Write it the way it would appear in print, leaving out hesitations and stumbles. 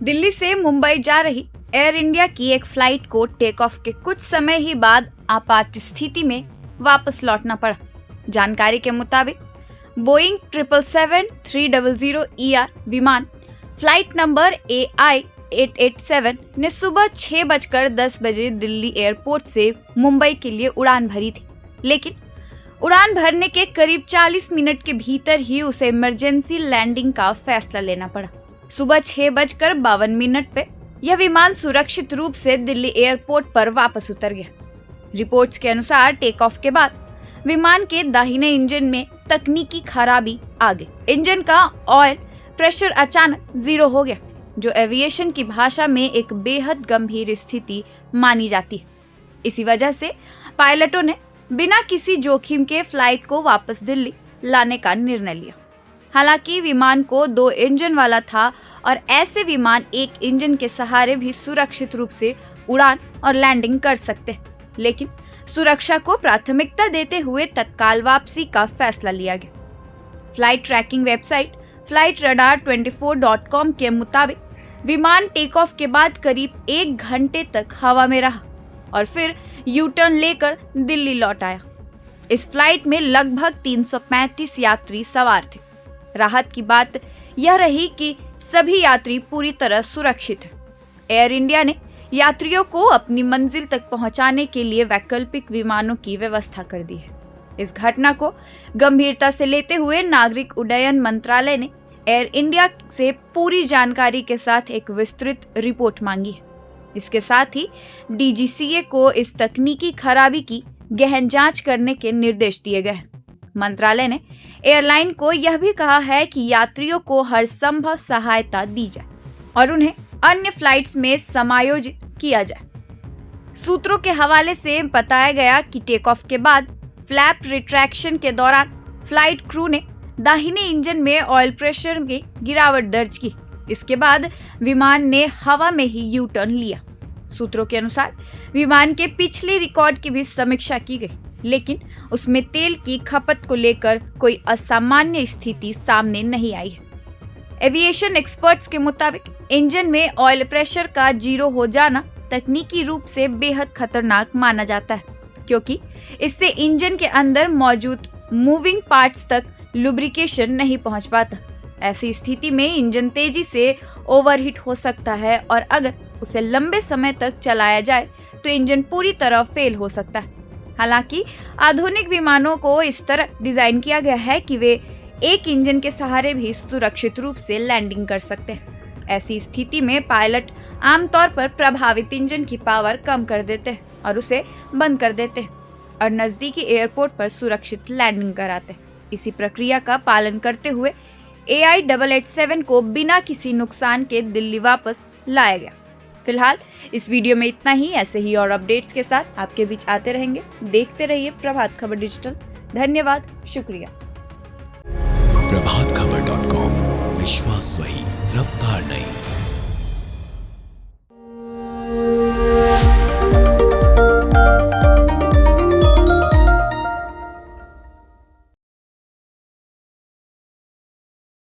दिल्ली से मुंबई जा रही एयर इंडिया की एक फ्लाइट को टेक ऑफ के कुछ समय ही बाद आपात स्थिति में वापस लौटना पड़ा। जानकारी के मुताबिक बोइंग 777-300ER विमान फ्लाइट नंबर AI-887 ने सुबह 6:10 बजे दिल्ली एयरपोर्ट से मुंबई के लिए उड़ान भरी थी, लेकिन उड़ान भरने के करीब 40 मिनट के भीतर ही उसे इमरजेंसी लैंडिंग का फैसला लेना पड़ा। सुबह 6:52 पे यह विमान सुरक्षित रूप से दिल्ली एयरपोर्ट पर वापस उतर गया। रिपोर्ट्स के अनुसार टेक ऑफ के बाद विमान के दाहिने इंजन में तकनीकी खराबी आ गई। इंजन का ऑयल प्रेशर अचानक 0 हो गया, जो एविएशन की भाषा में एक बेहद गंभीर स्थिति मानी जाती है। इसी वजह से पायलटों ने बिना किसी जोखिम के फ्लाइट को वापस दिल्ली लाने का निर्णय लिया। हालांकि विमान को 2 इंजन वाला था और ऐसे विमान एक इंजन के सहारे भी सुरक्षित रूप से उड़ान और लैंडिंग कर सकते हैं, लेकिन सुरक्षा को प्राथमिकता देते हुए तत्काल वापसी का फैसला लिया गया। फ्लाइट ट्रैकिंग वेबसाइट flightradar24.com के मुताबिक विमान टेक ऑफ के बाद करीब 1 घंटे तक हवा में रहा और फिर यू टर्न लेकर दिल्ली लौट आया। इस फ्लाइट में लगभग 335 यात्री सवार थे। राहत की बात यह रही कि सभी यात्री पूरी तरह सुरक्षित हैं। एयर इंडिया ने यात्रियों को अपनी मंजिल तक पहुंचाने के लिए वैकल्पिक विमानों की व्यवस्था कर दी है। इस घटना को गंभीरता से लेते हुए नागरिक उड्डयन मंत्रालय ने एयर इंडिया से पूरी जानकारी के साथ एक विस्तृत रिपोर्ट मांगी है। इसके साथ ही DGCA को इस तकनीकी खराबी की गहन जांच करने के निर्देश दिए गए हैं। मंत्रालय ने एयरलाइन को यह भी कहा है कि यात्रियों को हर संभव सहायता दी जाए और उन्हें अन्य फ्लाइट्स में समायोजित किया जाए। सूत्रों के हवाले से बताया गया कि टेक ऑफ के बाद फ्लैप रिट्रैक्शन के दौरान फ्लाइट क्रू ने दाहिने इंजन में ऑयल प्रेशर में गिरावट दर्ज की। इसके बाद विमान ने हवा में ही यू टर्न लिया। सूत्रों के अनुसार विमान के पिछले रिकॉर्ड की भी समीक्षा की गई, लेकिन उसमें तेल की खपत को लेकर कोई असामान्य स्थिति सामने नहीं आई है। एविएशन एक्सपर्ट्स के मुताबिक इंजन में ऑयल प्रेशर का 0 हो जाना तकनीकी रूप से बेहद खतरनाक माना जाता है, क्योंकि इससे इंजन के अंदर मौजूद मूविंग पार्ट्स तक लुब्रिकेशन नहीं पहुंच पाता। ऐसी स्थिति में इंजन तेजी से ओवरहीट हो सकता है और अगर उसे लंबे समय तक चलाया जाए तो इंजन पूरी तरह फेल हो सकता है। हालांकि आधुनिक विमानों को इस तरह डिजाइन किया गया है कि वे एक इंजन के सहारे भी सुरक्षित रूप से लैंडिंग कर सकते हैं। ऐसी स्थिति में पायलट आमतौर पर प्रभावित इंजन की पावर कम कर देते हैं और उसे बंद कर देते हैं और नजदीकी एयरपोर्ट पर सुरक्षित लैंडिंग कराते हैं। इसी प्रक्रिया का पालन करते हुए AI-887 को बिना किसी नुकसान के दिल्ली वापस लाया गया। फिलहाल इस वीडियो में इतना ही। ऐसे ही और अपडेट्स के साथ आपके बीच आते रहेंगे। देखते रहिए प्रभात खबर डिजिटल। धन्यवाद, शुक्रिया। प्रभातखबर.com, विश्वास वही, रफ्तार नहीं।